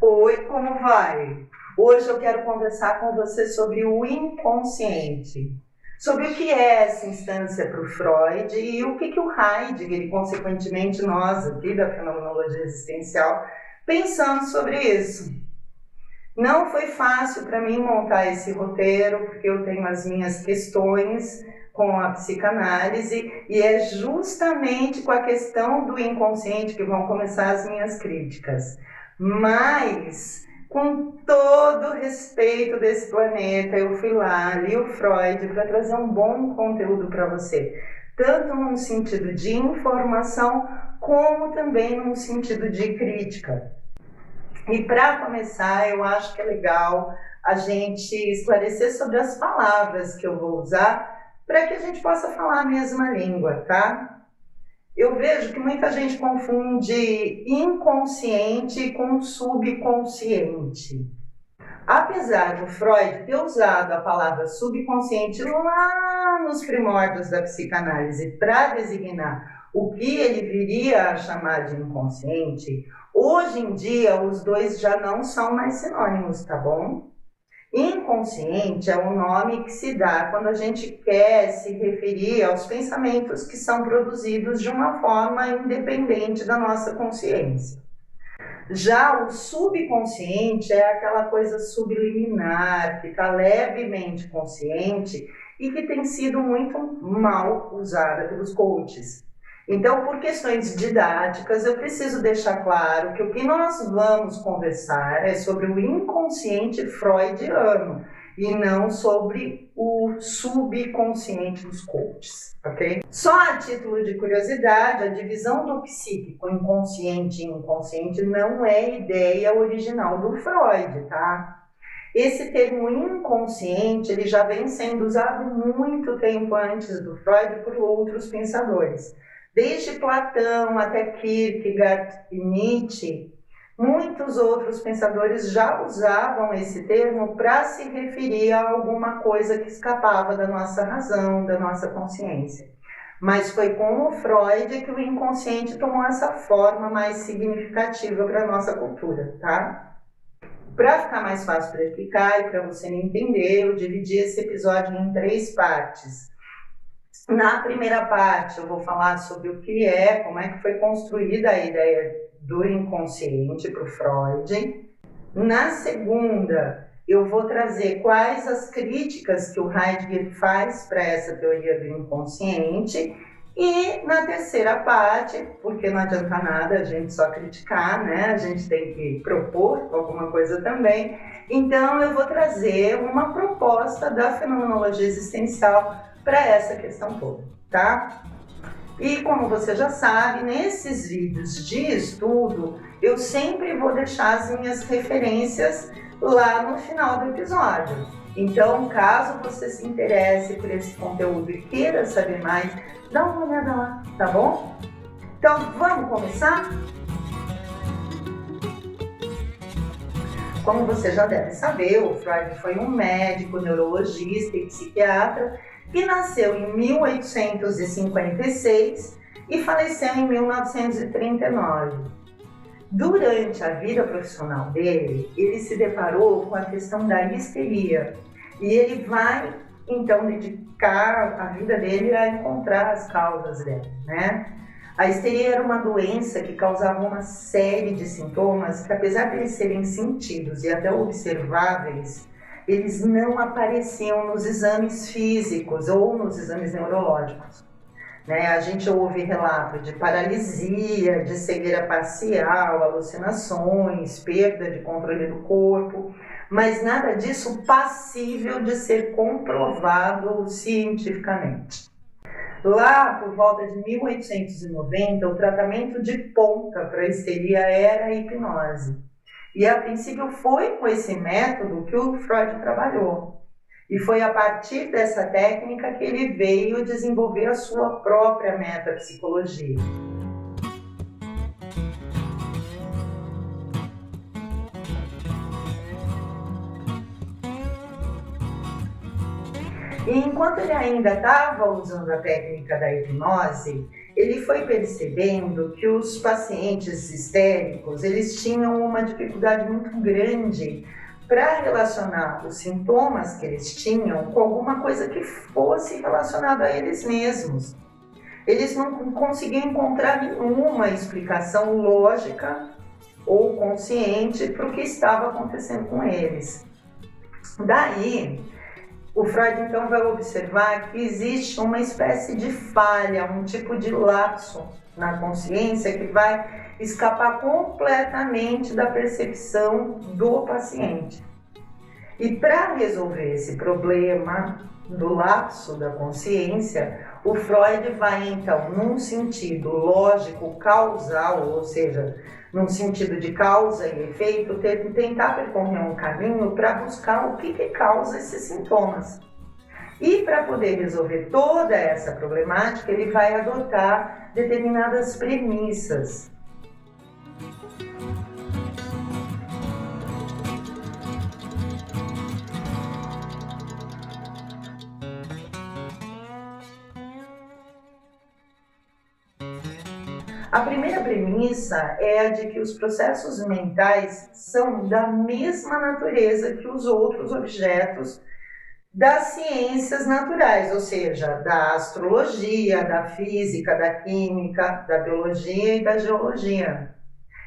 Oi, como vai? Hoje eu quero conversar com você sobre o inconsciente, sobre o que é essa instância para o Freud e o que o Heidegger e, consequentemente, nós aqui da Fenomenologia Existencial pensamos sobre isso. Não foi fácil para mim montar esse roteiro, porque eu tenho as minhas questões com a psicanálise e é justamente com a questão do inconsciente que vão começar as minhas críticas. Mas, com todo o respeito desse planeta, eu fui lá, li o Freud para trazer um bom conteúdo para você, tanto num sentido de informação, como também num sentido de crítica. E para começar, eu acho que é legal a gente esclarecer sobre as palavras que eu vou usar para que a gente possa falar a mesma língua, tá? Eu vejo que muita gente confunde inconsciente com subconsciente. Apesar do Freud ter usado a palavra subconsciente lá nos primórdios da psicanálise para designar o que ele viria a chamar de inconsciente, hoje em dia os dois já não são mais sinônimos, tá bom? Inconsciente é o nome que se dá quando a gente quer se referir aos pensamentos que são produzidos de uma forma independente da nossa consciência. Já o subconsciente é aquela coisa subliminar, que está levemente consciente e que tem sido muito mal usada pelos coaches. Então, por questões didáticas, eu preciso deixar claro que o que nós vamos conversar é sobre o inconsciente freudiano e não sobre o subconsciente dos coaches, ok? Só a título de curiosidade, a divisão do psíquico, inconsciente e inconsciente não é ideia original do Freud, tá? Esse termo inconsciente ele já vem sendo usado muito tempo antes do Freud por outros pensadores. Desde Platão até Kierkegaard e Nietzsche, muitos outros pensadores já usavam esse termo para se referir a alguma coisa que escapava da nossa razão, da nossa consciência. Mas foi com o Freud que o inconsciente tomou essa forma mais significativa para a nossa cultura, tá? Para ficar mais fácil para explicar e para você me entender, eu dividi esse episódio em 3 partes. Na primeira parte, eu vou falar sobre o que é, como é que foi construída a ideia do inconsciente para o Freud. Na segunda, eu vou trazer quais as críticas que o Heidegger faz para essa teoria do inconsciente. E na terceira parte, porque não adianta nada a gente só criticar, né? A gente tem que propor alguma coisa também. Então, eu vou trazer uma proposta da fenomenologia existencial para essa questão toda, tá? E como você já sabe, nesses vídeos de estudo, eu sempre vou deixar as minhas referências lá no final do episódio. Então, caso você se interesse por esse conteúdo e queira saber mais, dá uma olhada lá, tá bom? Então, vamos começar? Como você já deve saber, o Freud foi um médico, neurologista e psiquiatra que nasceu em 1856 e faleceu em 1939. Durante a vida profissional dele, ele se deparou com a questão da histeria e ele vai, então, dedicar a vida dele a encontrar as causas dela, né? A histeria era uma doença que causava uma série de sintomas que, apesar de eles serem sentidos e até observáveis, eles não apareciam nos exames físicos ou nos exames neurológicos. Né? A gente ouve relato de paralisia, de cegueira parcial, alucinações, perda de controle do corpo, mas nada disso passível de ser comprovado cientificamente. Lá, por volta de 1890, o tratamento de ponta para a histeria era a hipnose. E, a princípio, foi com esse método que o Freud trabalhou. E foi a partir dessa técnica que ele veio desenvolver a sua própria metapsicologia. E enquanto ele ainda estava usando a técnica da hipnose, ele foi percebendo que os pacientes histéricos, eles tinham uma dificuldade muito grande para relacionar os sintomas que eles tinham com alguma coisa que fosse relacionada a eles mesmos. Eles não conseguiam encontrar nenhuma explicação lógica ou consciente para o que estava acontecendo com eles. Daí, o Freud então vai observar que existe uma espécie de falha, um tipo de lapso na consciência que vai escapar completamente da percepção do paciente. E para resolver esse problema do lapso da consciência, o Freud vai então, num sentido lógico causal, ou seja, num sentido de causa e efeito, tentar percorrer um caminho para buscar o que causa esses sintomas. E para poder resolver toda essa problemática, ele vai adotar determinadas premissas. A primeira premissa é a de que os processos mentais são da mesma natureza que os outros objetos das ciências naturais, ou seja, da astrologia, da física, da química, da biologia e da geologia.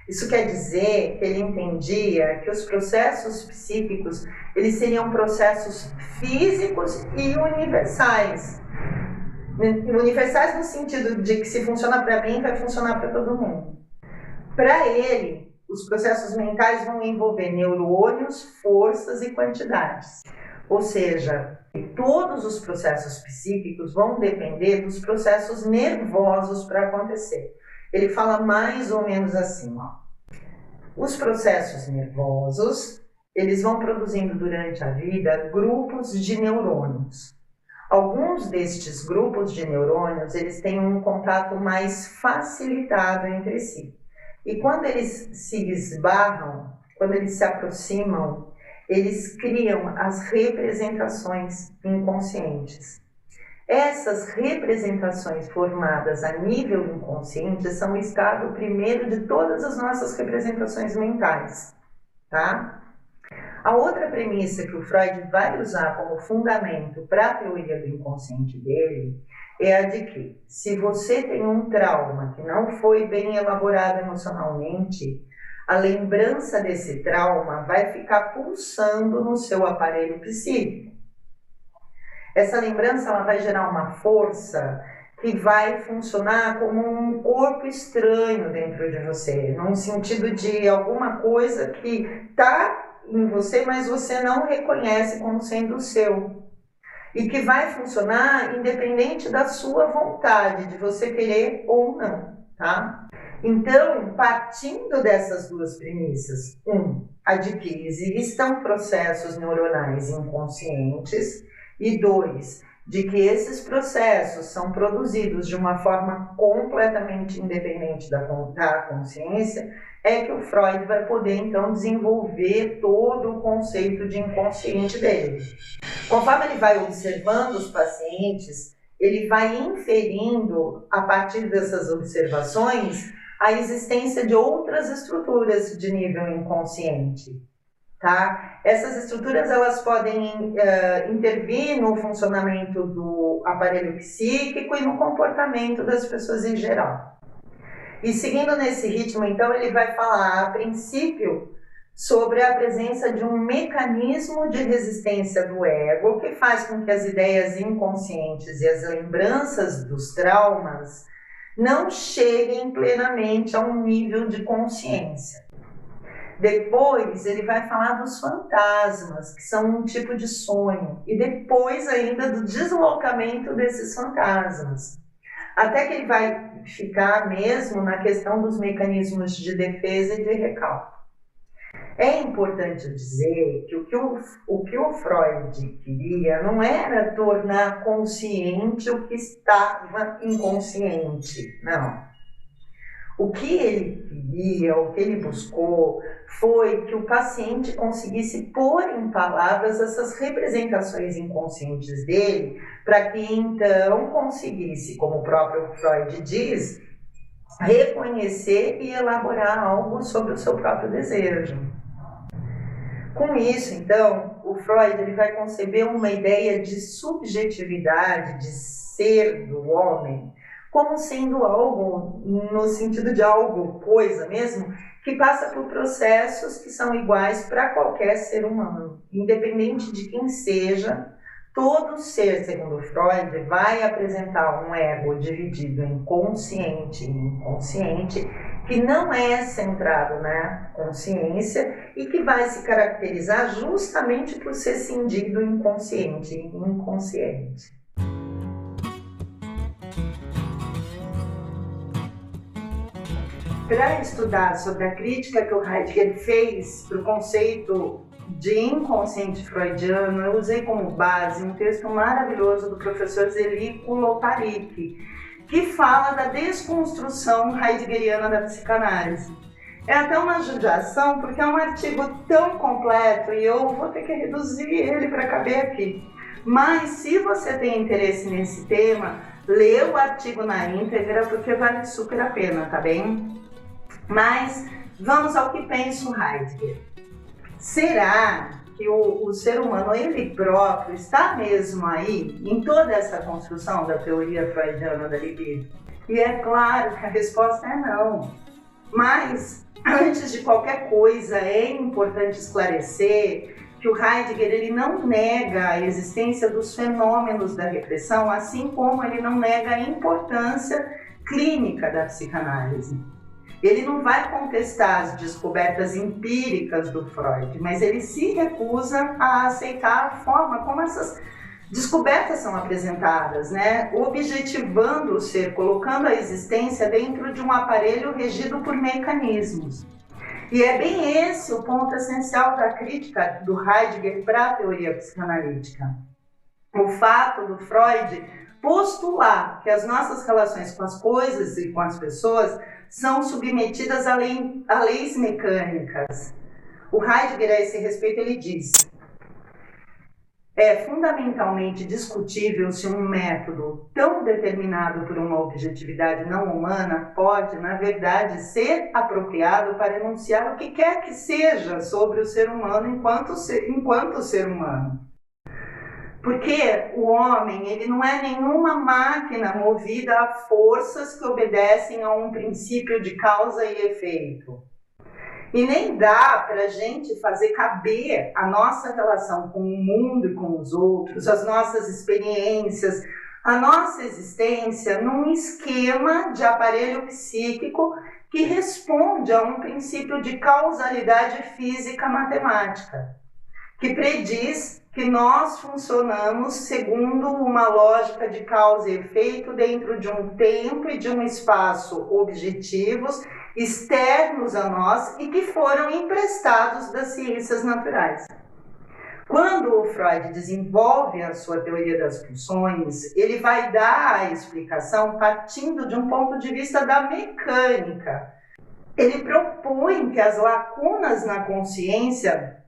Isso quer dizer que ele entendia que os processos psíquicos, eles seriam processos físicos e universais. Universais no sentido de que se funciona para mim, vai funcionar para todo mundo. Para ele, os processos mentais vão envolver neurônios, forças e quantidades. Ou seja, todos os processos psíquicos vão depender dos processos nervosos para acontecer. Ele fala mais ou menos assim, ó. Os processos nervosos, eles vão produzindo durante a vida grupos de neurônios. Alguns destes grupos de neurônios, eles têm um contato mais facilitado entre si. E quando eles se esbarram, quando eles se aproximam, eles criam as representações inconscientes. Essas representações formadas a nível inconsciente são o estado primeiro de todas as nossas representações mentais, tá? A outra premissa que o Freud vai usar como fundamento para a teoria do inconsciente dele é a de que, se você tem um trauma que não foi bem elaborado emocionalmente, a lembrança desse trauma vai ficar pulsando no seu aparelho psíquico. Essa lembrança ela vai gerar uma força que vai funcionar como um corpo estranho dentro de você, num sentido de alguma coisa que está em você, mas você não reconhece como sendo seu. E que vai funcionar independente da sua vontade, de você querer ou não, tá? Então, partindo dessas duas premissas, a de que existam processos neuronais inconscientes, e 2, de que esses processos são produzidos de uma forma completamente independente da consciência, é que o Freud vai poder, então, desenvolver todo o conceito de inconsciente dele. Conforme ele vai observando os pacientes, ele vai inferindo, a partir dessas observações, a existência de outras estruturas de nível inconsciente. Tá? Essas estruturas elas podem intervir no funcionamento do aparelho psíquico e no comportamento das pessoas em geral. E seguindo nesse ritmo, então, ele vai falar, a princípio, sobre a presença de um mecanismo de resistência do ego que faz com que as ideias inconscientes e as lembranças dos traumas não cheguem plenamente a um nível de consciência. Depois ele vai falar dos fantasmas, que são um tipo de sonho, e depois ainda do deslocamento desses fantasmas. Até que ele vai ficar mesmo na questão dos mecanismos de defesa e de recalque. É importante dizer que o que o Freud queria não era tornar consciente o que estava inconsciente, não. O que ele queria, o que ele buscou, foi que o paciente conseguisse pôr em palavras essas representações inconscientes dele, para que então conseguisse, como o próprio Freud diz, reconhecer e elaborar algo sobre o seu próprio desejo. Com isso, então, o Freud ele vai conceber uma ideia de subjetividade, de ser do homem, como sendo algo, no sentido de algo, coisa mesmo, que passa por processos que são iguais para qualquer ser humano. Independente de quem seja, todo ser, segundo Freud, vai apresentar um ego dividido em consciente e inconsciente, que não é centrado na consciência e que vai se caracterizar justamente por ser cindido inconsciente e inconsciente. Para estudar sobre a crítica que o Heidegger fez para o conceito de inconsciente freudiano, eu usei como base um texto maravilhoso do professor Zeliko Loparik, que fala da desconstrução heideggeriana da psicanálise. É até uma judiação, porque é um artigo tão completo e eu vou ter que reduzir ele para caber aqui. Mas se você tem interesse nesse tema, lê o artigo na íntegra, porque vale super a pena, tá bem? Mas vamos ao que pensa o Heidegger. Será que o ser humano, ele próprio, está mesmo aí em toda essa construção da teoria freudiana da libido? E é claro que a resposta é não. Mas, antes de qualquer coisa, é importante esclarecer que o Heidegger ele não nega a existência dos fenômenos da repressão, assim como ele não nega a importância clínica da psicanálise. Ele não vai contestar as descobertas empíricas do Freud, mas ele se recusa a aceitar a forma como essas descobertas são apresentadas, né? Objetivando o ser, colocando a existência dentro de um aparelho regido por mecanismos. E é bem esse o ponto essencial da crítica do Heidegger para a teoria psicanalítica. O fato do Freud postular que as nossas relações com as coisas e com as pessoas são submetidas a leis mecânicas. O Heidegger, a esse respeito, ele diz: é fundamentalmente discutível se um método tão determinado por uma objetividade não humana pode, na verdade, ser apropriado para enunciar o que quer que seja sobre o ser humano enquanto ser humano. Porque o homem, ele não é nenhuma máquina movida a forças que obedecem a um princípio de causa e efeito. E nem dá para a gente fazer caber a nossa relação com o mundo e com os outros, as nossas experiências, a nossa existência num esquema de aparelho psíquico que responde a um princípio de causalidade física matemática, que prediz que nós funcionamos segundo uma lógica de causa e efeito dentro de um tempo e de um espaço objetivos, externos a nós e que foram emprestados das ciências naturais. Quando o Freud desenvolve a sua teoria das pulsões, ele vai dar a explicação partindo de um ponto de vista da mecânica. Ele propõe que as lacunas na consciência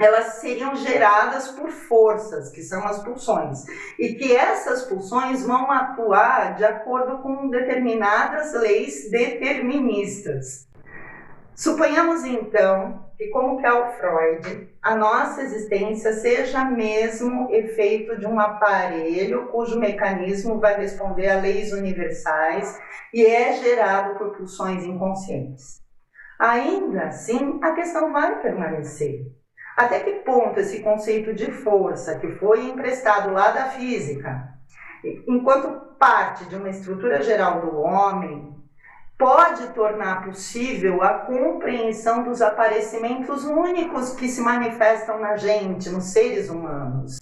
elas seriam geradas por forças, que são as pulsões, e que essas pulsões vão atuar de acordo com determinadas leis deterministas. Suponhamos então que, como quer o Freud, a nossa existência seja mesmo efeito de um aparelho cujo mecanismo vai responder a leis universais e é gerado por pulsões inconscientes. Ainda assim, a questão vai permanecer. Até que ponto esse conceito de força, que foi emprestado lá da física, enquanto parte de uma estrutura geral do homem, pode tornar possível a compreensão dos aparecimentos únicos que se manifestam na gente, nos seres humanos?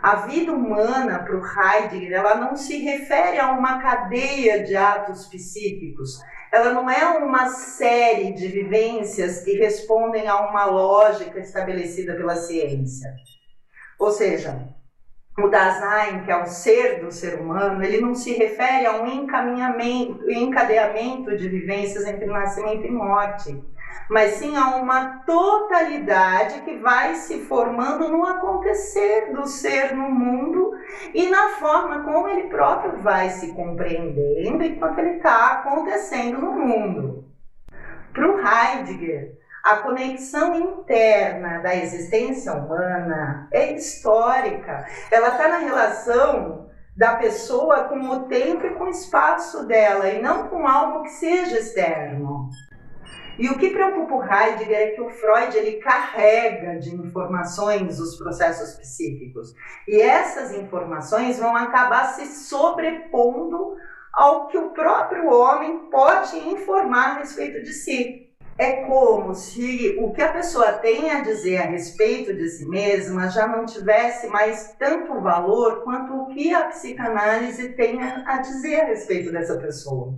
A vida humana, para o Heidegger, ela não se refere a uma cadeia de atos psíquicos. Ela não é uma série de vivências que respondem a uma lógica estabelecida pela ciência. Ou seja, o Dasein, que é o ser do ser humano, ele não se refere a um encadeamento de vivências entre nascimento e morte, mas sim a uma totalidade que vai se formando no acontecer do ser no mundo e na forma como ele próprio vai se compreendendo enquanto ele está acontecendo no mundo. Para o Heidegger, a conexão interna da existência humana é histórica. Ela está na relação da pessoa com o tempo e com o espaço dela, e não com algo que seja externo. E o que preocupa o Heidegger é que o Freud ele carrega de informações os processos psíquicos. E essas informações vão acabar se sobrepondo ao que o próprio homem pode informar a respeito de si. É como se o que a pessoa tem a dizer a respeito de si mesma já não tivesse mais tanto valor quanto o que a psicanálise tem a dizer a respeito dessa pessoa.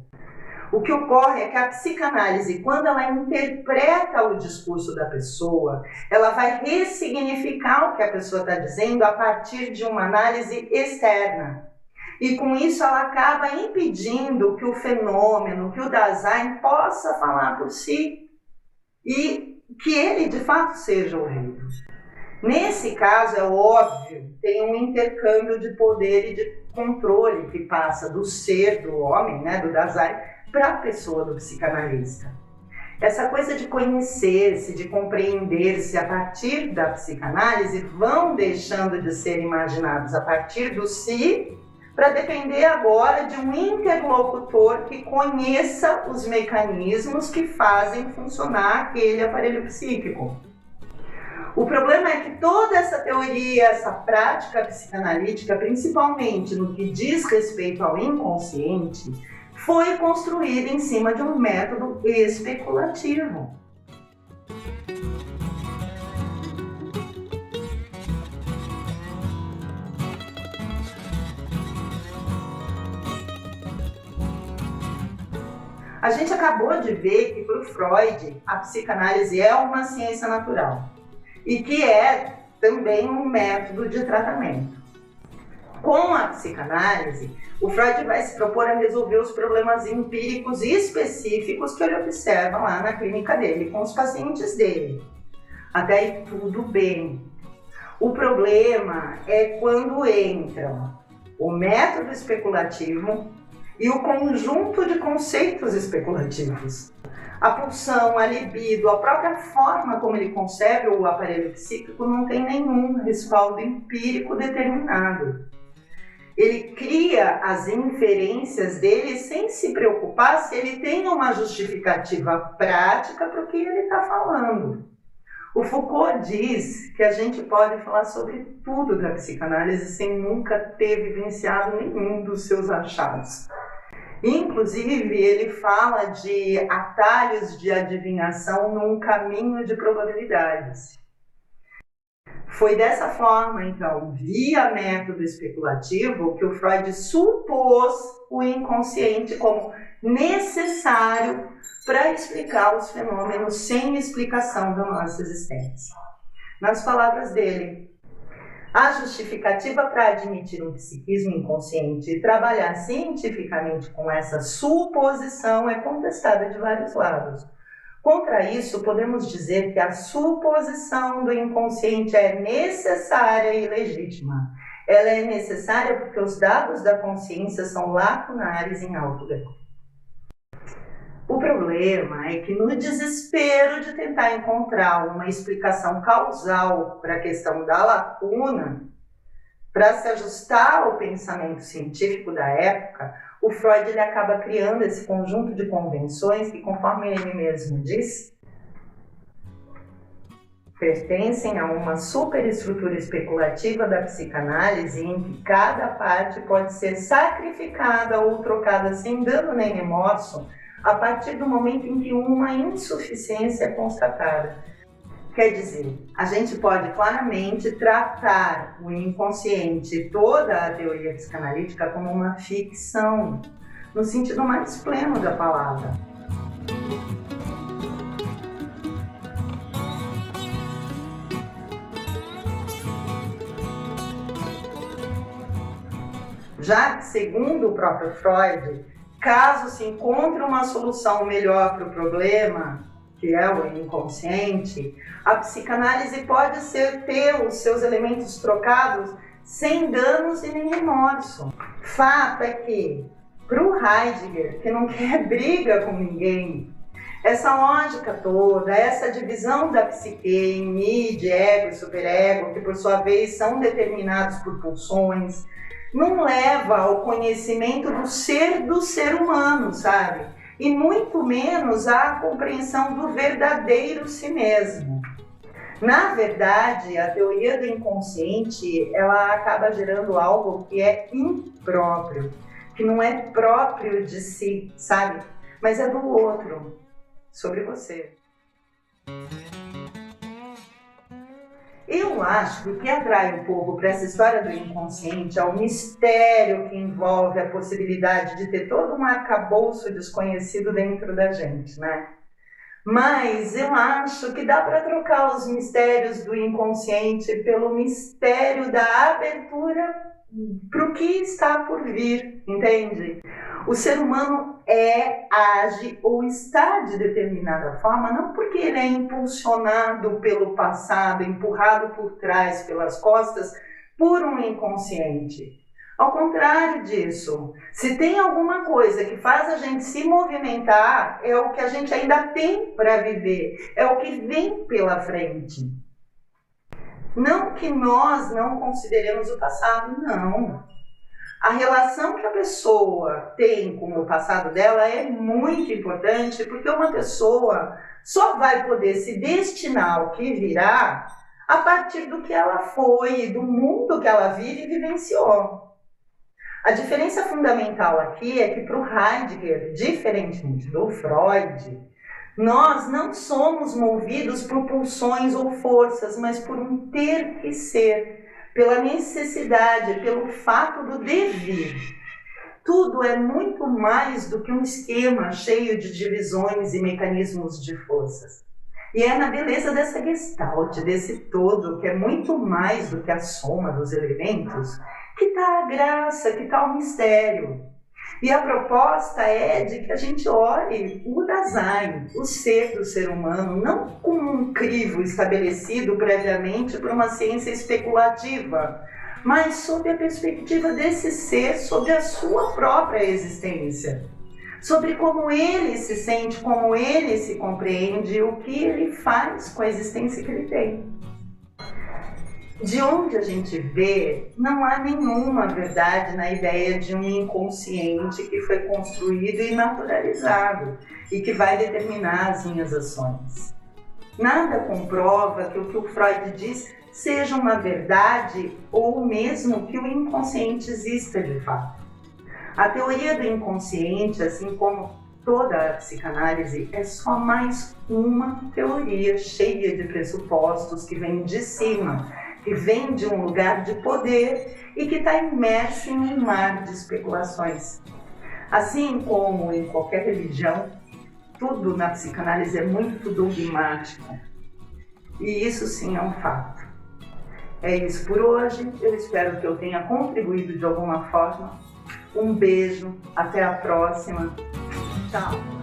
O que ocorre é que a psicanálise, quando ela interpreta o discurso da pessoa, ela vai ressignificar o que a pessoa está dizendo a partir de uma análise externa. E com isso ela acaba impedindo que o fenômeno, que o Dasein possa falar por si e que ele de fato seja ouvido. Nesse caso, é óbvio, tem um intercâmbio de poder e de controle que passa do ser do homem, né, do Dasein, para a pessoa do psicanalista. Essa coisa de conhecer-se, de compreender-se a partir da psicanálise vão deixando de ser imaginados a partir do si, para depender agora de um interlocutor que conheça os mecanismos que fazem funcionar aquele aparelho psíquico. O problema é que toda essa teoria, essa prática psicanalítica, principalmente no que diz respeito ao inconsciente, foi construída em cima de um método especulativo. A gente acabou de ver que para o Freud a psicanálise é uma ciência natural e que é também um método de tratamento. Com a psicanálise, o Freud vai se propor a resolver os problemas empíricos e específicos que ele observa lá na clínica dele, com os pacientes dele. Até aí tudo bem. O problema é quando entram o método especulativo e o conjunto de conceitos especulativos. A pulsão, a libido, a própria forma como ele concebe o aparelho psíquico não tem nenhum respaldo empírico determinado. Ele cria as inferências dele sem se preocupar se ele tem uma justificativa prática para o que ele está falando. O Foucault diz que a gente pode falar sobre tudo da psicanálise sem nunca ter vivenciado nenhum dos seus achados. Inclusive, ele fala de atalhos de adivinhação num caminho de probabilidades. Foi dessa forma, então, via método especulativo, que o Freud supôs o inconsciente como necessário para explicar os fenômenos sem explicação da nossa existência. Nas palavras dele, a justificativa para admitir um psiquismo inconsciente e trabalhar cientificamente com essa suposição é contestada de vários lados. Contra isso, podemos dizer que a suposição do inconsciente é necessária e legítima. Ela é necessária porque os dados da consciência são lacunares em alto grau. O problema é que no desespero de tentar encontrar uma explicação causal para a questão da lacuna, para se ajustar ao pensamento científico da época, o Freud ele acaba criando esse conjunto de convenções que, conforme ele mesmo diz, pertencem a uma superestrutura especulativa da psicanálise em que cada parte pode ser sacrificada ou trocada sem dano nem remorso a partir do momento em que uma insuficiência é constatada. Quer dizer, a gente pode claramente tratar o inconsciente e toda a teoria psicanalítica como uma ficção, no sentido mais pleno da palavra. já que, segundo o próprio Freud, caso se encontre uma solução melhor para o problema, que é o inconsciente, a psicanálise pode ter os seus elementos trocados sem danos e nem remorso. Fato é que, para o Heidegger, que não quer briga com ninguém, essa lógica toda, essa divisão da psique em id, ego e superego, que por sua vez são determinados por pulsões, não leva ao conhecimento do ser humano, sabe? E muito menos à compreensão do verdadeiro si mesmo. Na verdade, a teoria do inconsciente, ela acaba gerando algo que é impróprio, que não é próprio de si, sabe? Mas é do outro, sobre você. Eu acho que o que atrai o povo para essa história do inconsciente é o mistério que envolve a possibilidade de ter todo um arcabouço desconhecido dentro da gente, né? Mas eu acho que dá para trocar os mistérios do inconsciente pelo mistério da abertura para o que está por vir, entende? O ser humano age ou está de determinada forma, não porque ele é impulsionado pelo passado, empurrado por trás, pelas costas, por um inconsciente. Ao contrário disso, se tem alguma coisa que faz a gente se movimentar, é o que a gente ainda tem para viver, é o que vem pela frente. Não que nós não consideremos o passado, não. A relação que a pessoa tem com o passado dela é muito importante, porque uma pessoa só vai poder se destinar ao que virá a partir do que ela foi, do mundo que ela vive e vivenciou. A diferença fundamental aqui é que para o Heidegger, diferentemente do Freud, nós não somos movidos por pulsões ou forças, mas por um ter que ser, pela necessidade, pelo fato do devir. Tudo é muito mais do que um esquema cheio de divisões e mecanismos de forças. E é na beleza dessa gestalt, desse todo, que é muito mais do que a soma dos elementos, que está a graça, que está o mistério. E a proposta é de que a gente olhe o Dasein, o ser do ser humano, não como um crivo estabelecido previamente por uma ciência especulativa, mas sob a perspectiva desse ser, sobre a sua própria existência, sobre como ele se sente, como ele se compreende, o que ele faz com a existência que ele tem. De onde a gente vê, não há nenhuma verdade na ideia de um inconsciente que foi construído e naturalizado e que vai determinar as minhas ações. Nada comprova que o que o Freud diz seja uma verdade ou mesmo que o inconsciente exista de fato. A teoria do inconsciente, assim como toda a psicanálise, é só mais uma teoria cheia de pressupostos que vem de cima, que vem de um lugar de poder e que está imerso em um mar de especulações. Assim como em qualquer religião, tudo na psicanálise é muito dogmático. E isso sim é um fato. É isso por hoje, eu espero que eu tenha contribuído de alguma forma. Um beijo, até a próxima. Tchau!